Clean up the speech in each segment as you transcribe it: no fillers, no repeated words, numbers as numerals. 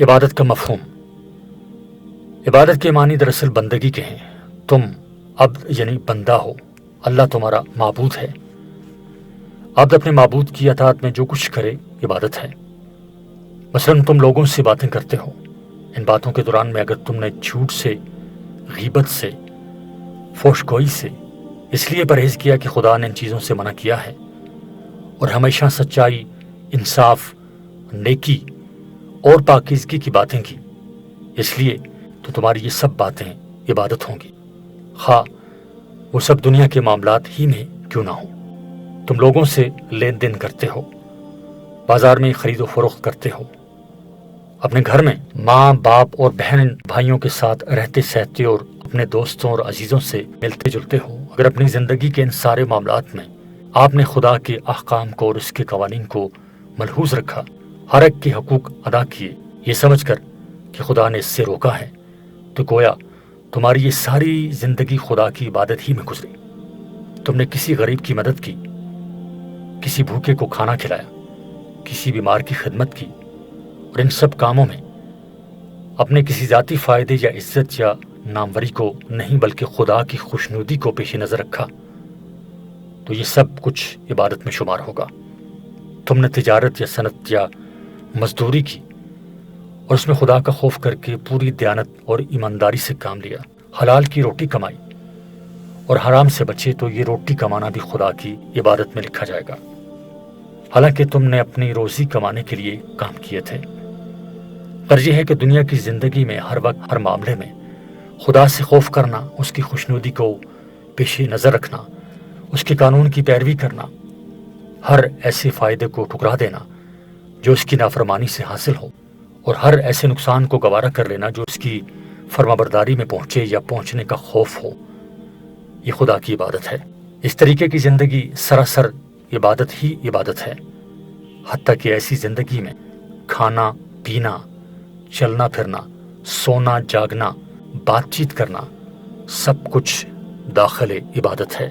عبادت کا مفہوم۔ عبادت کے معنی دراصل بندگی کے ہیں۔ تم عبد یعنی بندہ ہو، اللہ تمہارا معبود ہے۔ عبد اپنے معبود کی اطاعت میں جو کچھ کرے عبادت ہے۔ مثلا تم لوگوں سے باتیں کرتے ہو، ان باتوں کے دوران میں اگر تم نے جھوٹ سے، غیبت سے، فحش گوئی سے اس لیے پرہیز کیا کہ خدا نے ان چیزوں سے منع کیا ہے، اور ہمیشہ سچائی، انصاف، نیکی اور پاکیزگی کی باتیں کی، اس لیے تو تمہاری یہ سب باتیں عبادت ہوں گی، خواہ وہ سب دنیا کے معاملات ہی میں کیوں نہ ہوں۔ تم لوگوں سے لین دین کرتے ہو، بازار میں خرید و فروخت کرتے ہو، اپنے گھر میں ماں باپ اور بہن بھائیوں کے ساتھ رہتے سہتے اور اپنے دوستوں اور عزیزوں سے ملتے جلتے ہو۔ اگر اپنی زندگی کے ان سارے معاملات میں آپ نے خدا کے احکام کو اور اس کے قوانین کو ملحوظ رکھا، ہر ایک کے حقوق ادا کیے، یہ سمجھ کر کہ خدا نے اس سے روکا ہے، تو گویا تمہاری یہ ساری زندگی خدا کی عبادت ہی میں گزری۔ تم نے کسی غریب کی مدد کی، کسی بھوکے کو کھانا کھلایا، کسی بیمار کی خدمت کی، اور ان سب کاموں میں اپنے کسی ذاتی فائدے یا عزت یا ناموری کو نہیں بلکہ خدا کی خوشنودی کو پیش نظر رکھا، تو یہ سب کچھ عبادت میں شمار ہوگا۔ تم نے تجارت یا صنعت یا مزدوری کی اور اس میں خدا کا خوف کر کے پوری دیانت اور ایمانداری سے کام لیا، حلال کی روٹی کمائی اور حرام سے بچے، تو یہ روٹی کمانا بھی خدا کی عبادت میں لکھا جائے گا، حالانکہ تم نے اپنی روزی کمانے کے لیے کام کیے تھے۔ غرض یہ ہے کہ دنیا کی زندگی میں ہر وقت ہر معاملے میں خدا سے خوف کرنا، اس کی خوشنودی کو پیش نظر رکھنا، اس کے قانون کی پیروی کرنا، ہر ایسے فائدے کو ٹھکرا دینا جو اس کی نافرمانی سے حاصل ہو، اور ہر ایسے نقصان کو گوارا کر لینا جو اس کی فرمانبرداری میں پہنچے یا پہنچنے کا خوف ہو، یہ خدا کی عبادت ہے۔ اس طریقے کی زندگی سراسر عبادت ہی عبادت ہے، حتیٰ کہ ایسی زندگی میں کھانا پینا، چلنا پھرنا، سونا جاگنا، بات چیت کرنا، سب کچھ داخل عبادت ہے۔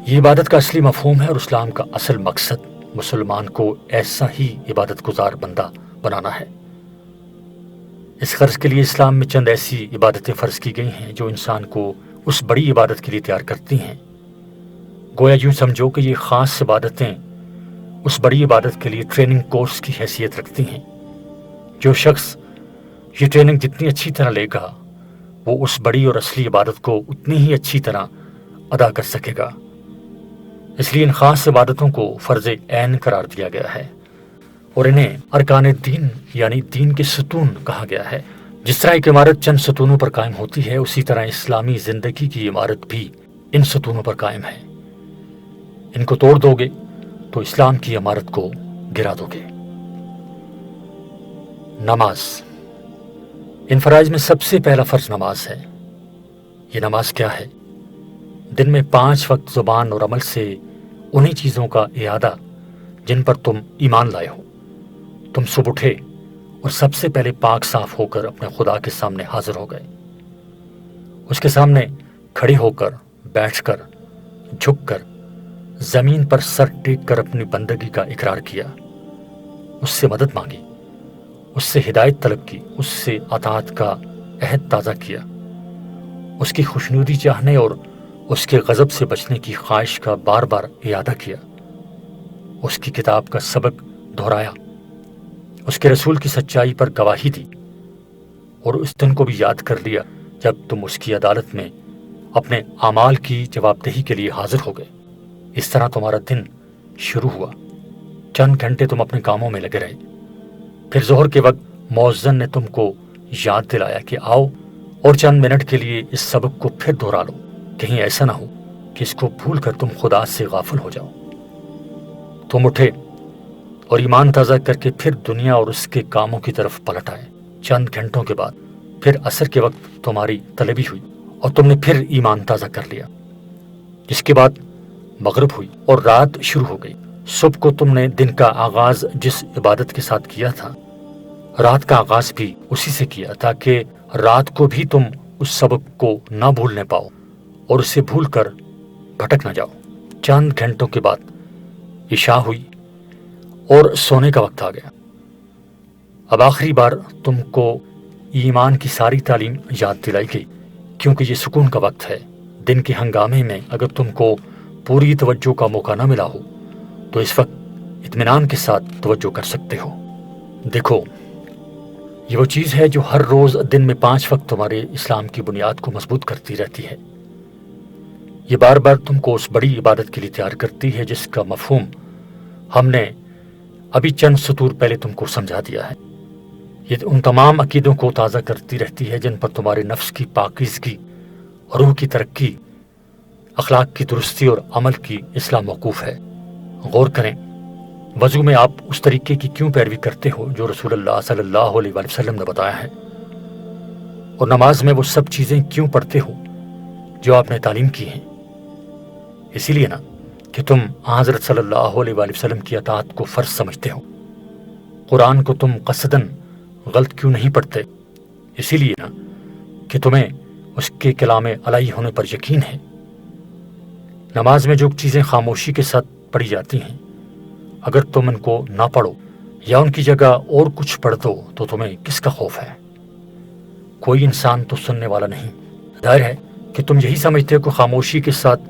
یہ عبادت کا اصلی مفہوم ہے، اور اسلام کا اصل مقصد مسلمان کو ایسا ہی عبادت گزار بندہ بنانا ہے۔ اس غرض کے لیے اسلام میں چند ایسی عبادتیں فرض کی گئی ہیں جو انسان کو اس بڑی عبادت کے لیے تیار کرتی ہیں۔ گویا یوں سمجھو کہ یہ خاص عبادتیں اس بڑی عبادت کے لیے ٹریننگ کورس کی حیثیت رکھتی ہیں۔ جو شخص یہ ٹریننگ جتنی اچھی طرح لے گا، وہ اس بڑی اور اصلی عبادت کو اتنی ہی اچھی طرح ادا کر سکے گا۔ اس لیے ان خاص عبادتوں کو فرض عین قرار دیا گیا ہے، اور انہیں ارکان دین یعنی دین کے ستون کہا گیا ہے۔ جس طرح ایک عمارت چند ستونوں پر قائم ہوتی ہے، اسی طرح اسلامی زندگی کی عمارت بھی ان ستونوں پر قائم ہے۔ ان کو توڑ دو گے تو اسلام کی عمارت کو گرا دو گے۔ نماز۔ ان فرائض میں سب سے پہلا فرض نماز ہے۔ یہ نماز کیا ہے؟ دن میں 5 وقت زبان اور عمل سے انہی چیزوں کا اعادہ جن پر تم ایمان لائے ہو۔ تم صبح اٹھے اور سب سے پہلے پاک صاف ہو کر اپنے خدا کے سامنے حاضر ہو گئے، اس کے سامنے کھڑے ہو کر، بیٹھ کر، جھک کر، زمین پر سر ٹیک کر اپنی بندگی کا اقرار کیا، اس سے مدد مانگی، اس سے ہدایت طلب کی، اس سے اطاعت کا عہد تازہ کیا، اس کی خوشنودی چاہنے اور اس کے غضب سے بچنے کی خواہش کا بار بار اعادہ کیا، اس کی کتاب کا سبق دہرایا، اس کے رسول کی سچائی پر گواہی دی، اور اس دن کو بھی یاد کر لیا جب تم اس کی عدالت میں اپنے اعمال کی جواب دہی کے لیے حاضر ہو گئے۔ اس طرح تمہارا دن شروع ہوا۔ چند گھنٹے تم اپنے کاموں میں لگے رہے، پھر ظہر کے وقت مؤذن نے تم کو یاد دلایا کہ آؤ اور چند منٹ کے لیے اس سبق کو پھر دہرا لو، کہیں ایسا نہ ہو کہ اس کو بھول کر تم خدا سے غافل ہو جاؤ۔ تم اٹھے اور ایمان تازہ کر کے پھر دنیا اور اس کے کاموں کی طرف پلٹ آئے۔ چند گھنٹوں کے بعد پھر عصر کے وقت تمہاری طلبی ہوئی اور تم نے پھر ایمان تازہ کر لیا، جس کے بعد مغرب ہوئی اور رات شروع ہو گئی۔ صبح کو تم نے دن کا آغاز جس عبادت کے ساتھ کیا تھا، رات کا آغاز بھی اسی سے کیا، تاکہ رات کو بھی تم اس سبق کو نہ بھولنے پاؤ اور اسے بھول کر بھٹک نہ جاؤ۔ چند گھنٹوں کے بعد عشاء ہوئی اور سونے کا وقت آ گیا۔ اب آخری بار تم کو ایمان کی ساری تعلیم یاد دلائی گئی، کیونکہ یہ سکون کا وقت ہے۔ دن کے ہنگامے میں اگر تم کو پوری توجہ کا موقع نہ ملا ہو تو اس وقت اطمینان کے ساتھ توجہ کر سکتے ہو۔ دیکھو، یہ وہ چیز ہے جو ہر روز دن میں 5 وقت تمہارے اسلام کی بنیاد کو مضبوط کرتی رہتی ہے۔ یہ بار بار تم کو اس بڑی عبادت کے لیے تیار کرتی ہے جس کا مفہوم ہم نے ابھی چند سطور پہلے تم کو سمجھا دیا ہے۔ یہ ان تمام عقیدوں کو تازہ کرتی رہتی ہے جن پر تمہارے نفس کی پاکیزگی، روح کی ترقی، اخلاق کی درستی اور عمل کی اصلاح موقوف ہے۔ غور کریں، وضو میں آپ اس طریقے کی کیوں پیروی کرتے ہو جو رسول اللہ صلی اللہ علیہ وآلہ وسلم نے بتایا ہے، اور نماز میں وہ سب چیزیں کیوں پڑھتے ہو جو آپ نے تعلیم کی ہیں۔ اسی لیے نا کہ تم حضرت صلی اللہ علیہ وآلہ وسلم کی اطاعت کو فرض سمجھتے ہو۔ قرآن کو تم قصداً غلط کیوں نہیں پڑھتے؟ اسی لیے نا کہ تمہیں اس کے کلام الہی ہونے پر یقین ہے۔ نماز میں جو چیزیں خاموشی کے ساتھ پڑھی جاتی ہیں، اگر تم ان کو نہ پڑھو یا ان کی جگہ اور کچھ پڑھ دو تو تمہیں کس کا خوف ہے؟ کوئی انسان تو سننے والا نہیں۔ ظاہر ہے کہ تم یہی سمجھتے ہو کہ خاموشی کے ساتھ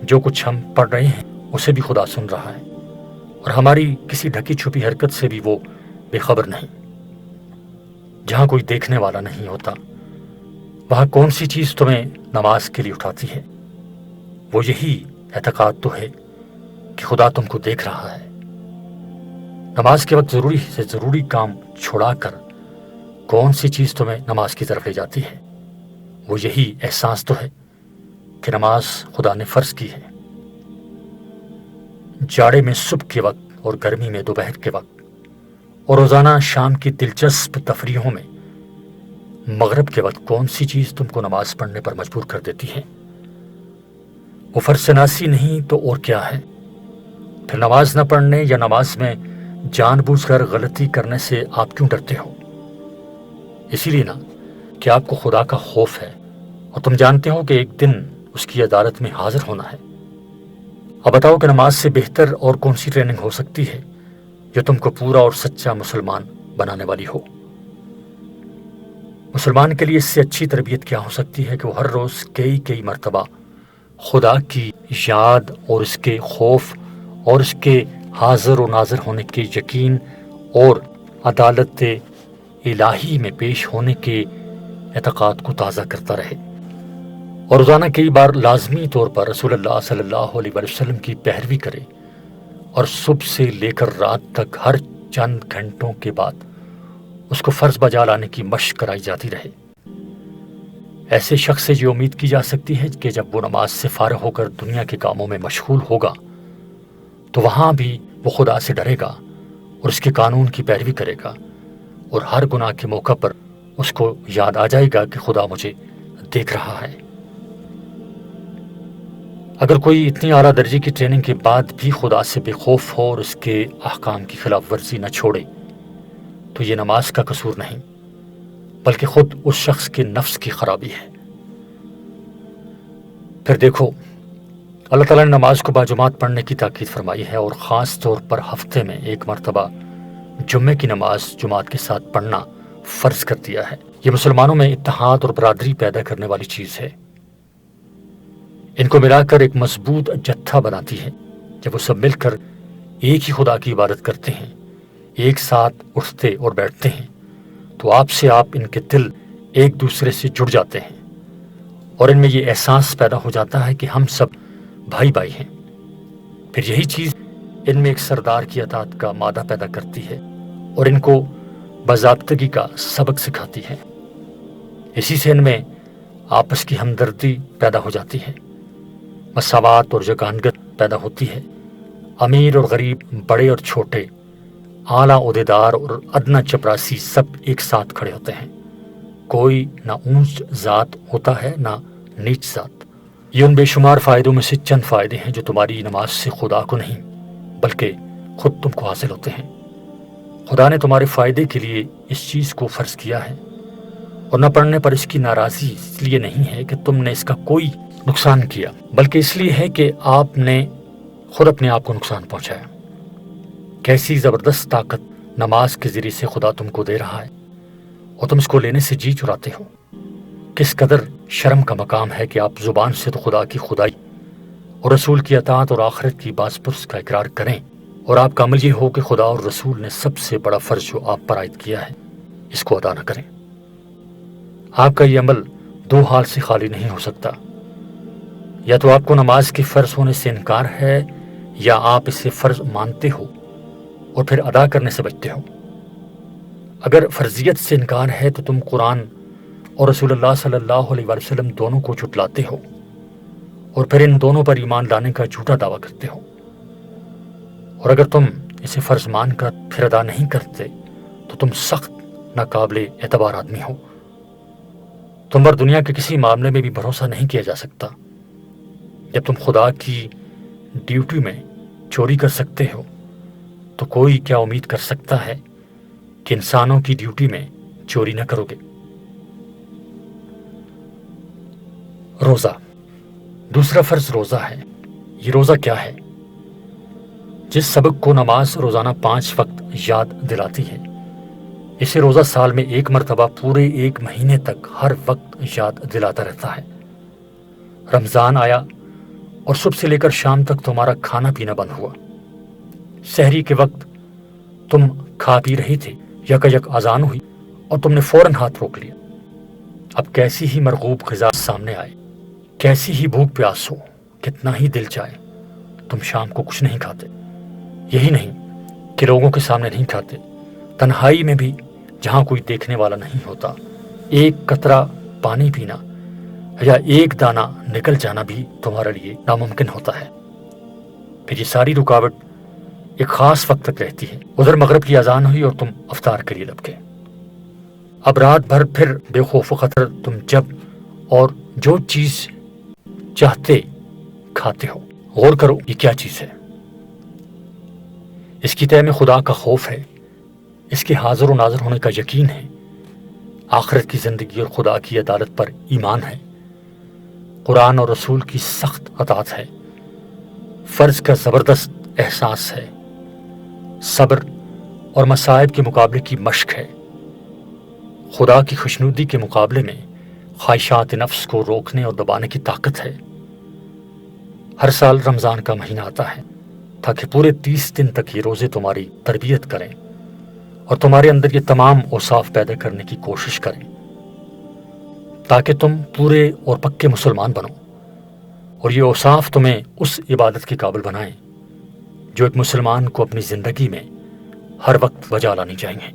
جو کچھ ہم پڑھ رہے ہیں اسے بھی خدا سن رہا ہے، اور ہماری کسی ڈھکی چھپی حرکت سے بھی وہ بے خبر نہیں۔ جہاں کوئی دیکھنے والا نہیں ہوتا وہاں کون سی چیز تمہیں نماز کے لیے اٹھاتی ہے؟ وہ یہی اعتقاد تو ہے کہ خدا تم کو دیکھ رہا ہے۔ نماز کے وقت ضروری سے ضروری کام چھوڑا کر کون سی چیز تمہیں نماز کی طرف لے جاتی ہے؟ وہ یہی احساس تو ہے کہ نماز خدا نے فرض کی ہے۔ جاڑے میں صبح کے وقت اور گرمی میں دوپہر کے وقت اور روزانہ شام کی دلچسپ تفریحوں میں مغرب کے وقت کون سی چیز تم کو نماز پڑھنے پر مجبور کر دیتی ہے؟ وہ فرض شناسی نہیں تو اور کیا ہے؟ پھر نماز نہ پڑھنے یا نماز میں جان بوجھ کر غلطی کرنے سے آپ کیوں ڈرتے ہو؟ اسی لیے نا کہ آپ کو خدا کا خوف ہے اور تم جانتے ہو کہ ایک دن اس کی عدالت میں حاضر ہونا ہے۔ اب بتاؤ کہ نماز سے بہتر اور کون سی ٹریننگ ہو سکتی ہے جو تم کو پورا اور سچا مسلمان بنانے والی ہو؟ مسلمان کے لیے اس سے اچھی تربیت کیا ہو سکتی ہے کہ وہ ہر روز کئی مرتبہ خدا کی یاد اور اس کے خوف اور اس کے حاضر و ناظر ہونے کے یقین اور عدالت الہی میں پیش ہونے کے اعتقاد کو تازہ کرتا رہے، اور روزانہ کئی بار لازمی طور پر رسول اللہ صلی اللہ علیہ وسلم کی پیروی کرے، اور صبح سے لے کر رات تک ہر چند گھنٹوں کے بعد اس کو فرض بجا لانے کی مشق کرائی جاتی رہے۔ ایسے شخص سے یہ امید کی جا سکتی ہے کہ جب وہ نماز سے فارغ ہو کر دنیا کے کاموں میں مشغول ہوگا تو وہاں بھی وہ خدا سے ڈرے گا اور اس کے قانون کی پیروی کرے گا، اور ہر گناہ کے موقع پر اس کو یاد آ جائے گا کہ خدا مجھے دیکھ رہا ہے۔ اگر کوئی اتنی اعلیٰ درجے کی ٹریننگ کے بعد بھی خدا سے بے خوف ہو اور اس کے احکام کی خلاف ورزی نہ چھوڑے تو یہ نماز کا قصور نہیں بلکہ خود اس شخص کے نفس کی خرابی ہے۔ پھر دیکھو، اللہ تعالیٰ نے نماز کو باجماعت پڑھنے کی تاکید فرمائی ہے، اور خاص طور پر ہفتے میں ایک مرتبہ جمعے کی نماز جماعت کے ساتھ پڑھنا فرض کر دیا ہے۔ یہ مسلمانوں میں اتحاد اور برادری پیدا کرنے والی چیز ہے۔ ان کو ملا کر ایک مضبوط جتھا بناتی ہے۔ جب وہ سب مل کر ایک ہی خدا کی عبادت کرتے ہیں، ایک ساتھ اٹھتے اور بیٹھتے ہیں، تو آپ ان کے دل ایک دوسرے سے جڑ جاتے ہیں، اور ان میں یہ احساس پیدا ہو جاتا ہے کہ ہم سب بھائی بھائی ہیں۔ پھر یہی چیز ان میں ایک سردار کی اطاعت کا مادہ پیدا کرتی ہے اور ان کو باضابطگی کا سبق سکھاتی ہے۔ اسی سے ان میں آپس کی ہمدردی پیدا ہو جاتی ہے، مساوات اور یگانگت پیدا ہوتی ہے۔ امیر اور غریب، بڑے اور چھوٹے، اعلیٰ عہدیدار اور ادنیٰ چپراسی سب ایک ساتھ کھڑے ہوتے ہیں۔ کوئی نہ اونچ ذات ہوتا ہے نہ نیچ ذات۔ یہ ان بے شمار فائدوں میں سے چند فائدے ہیں جو تمہاری نماز سے خدا کو نہیں بلکہ خود تم کو حاصل ہوتے ہیں۔ خدا نے تمہارے فائدے کے لیے اس چیز کو فرض کیا ہے، اور نہ پڑھنے پر اس کی ناراضی اس لیے نہیں ہے کہ تم نے اس کا کوئی نقصان کیا، بلکہ اس لیے ہے کہ آپ نے خود اپنے آپ کو نقصان پہنچایا۔ کیسی زبردست طاقت نماز کے ذریعے سے خدا تم کو دے رہا ہے اور تم اس کو لینے سے جی چراتے ہو۔ کس قدر شرم کا مقام ہے کہ آپ زبان سے تو خدا کی خدائی اور رسول کی اطاعت اور آخرت کی باز پرس کا اقرار کریں، اور آپ کا عمل یہ ہو کہ خدا اور رسول نے سب سے بڑا فرض جو آپ پر عائد کیا ہے اس کو ادا نہ کریں۔ آپ کا یہ عمل دو حال سے خالی نہیں ہو سکتا، یا تو آپ کو نماز کے فرض ہونے سے انکار ہے، یا آپ اسے فرض مانتے ہو اور پھر ادا کرنے سے بچتے ہو۔ اگر فرضیت سے انکار ہے تو تم قرآن اور رسول اللہ صلی اللہ علیہ وسلم دونوں کو جھٹلاتے ہو اور پھر ان دونوں پر ایمان لانے کا جھوٹا دعویٰ کرتے ہو۔ اور اگر تم اسے فرض مان کر پھر ادا نہیں کرتے تو تم سخت ناقابل اعتبار آدمی ہو۔ تم پر دنیا کے کسی معاملے میں بھی بھروسہ نہیں کیا جا سکتا۔ جب تم خدا کی ڈیوٹی میں چوری کر سکتے ہو تو کوئی کیا امید کر سکتا ہے کہ انسانوں کی ڈیوٹی میں چوری نہ کرو گے۔ روزہ، دوسرا فرض روزہ ہے۔ یہ روزہ کیا ہے؟ جس سبق کو نماز روزانہ 5 وقت یاد دلاتی ہے، اسے روزہ سال میں 1 مرتبہ پورے 1 مہینے تک ہر وقت یاد دلاتا رہتا ہے۔ رمضان آیا اور صبح سے لے کر شام تک تمہارا کھانا پینا بند ہوا۔ سحری کے وقت تم کھا پی رہی تھی، یک اذان ہوئی اور تم نے فوراً ہاتھ روک لیا۔ اب کیسی ہی مرغوب غذا سامنے آئے، کیسی ہی بھوک پیاس ہو، کتنا ہی دل چاہے، تم شام کو کچھ نہیں کھاتے۔ یہی نہیں کہ لوگوں کے سامنے نہیں کھاتے، تنہائی میں بھی جہاں کوئی دیکھنے والا نہیں ہوتا، ایک قطرہ پانی پینا یا ایک دانہ نکل جانا بھی تمہارے لیے ناممکن ہوتا ہے۔ پھر یہ ساری رکاوٹ ایک خاص وقت تک رہتی ہے۔ ادھر مغرب کی اذان ہوئی اور تم افطار کے لیے لپکے۔ اب رات بھر پھر بے خوف و خطر تم جب اور جو چیز چاہتے کھاتے ہو۔ غور کرو یہ کیا چیز ہے؟ اس کی تہ میں خدا کا خوف ہے، اس کے حاضر و ناظر ہونے کا یقین ہے، آخرت کی زندگی اور خدا کی عدالت پر ایمان ہے، قرآن اور رسول کی سخت اطاعت ہے، فرض کا زبردست احساس ہے، صبر اور مصائب کے مقابلے کی مشق ہے، خدا کی خوشنودی کے مقابلے میں خواہشات نفس کو روکنے اور دبانے کی طاقت ہے۔ ہر سال رمضان کا مہینہ آتا ہے تاکہ پورے 30 دن تک یہ روزے تمہاری تربیت کریں اور تمہارے اندر یہ تمام اوصاف پیدا کرنے کی کوشش کریں تاکہ تم پورے اور پکے مسلمان بنو، اور یہ اوصاف تمہیں اس عبادت کے قابل بنائیں جو ایک مسلمان کو اپنی زندگی میں ہر وقت بجا لانی چاہیے۔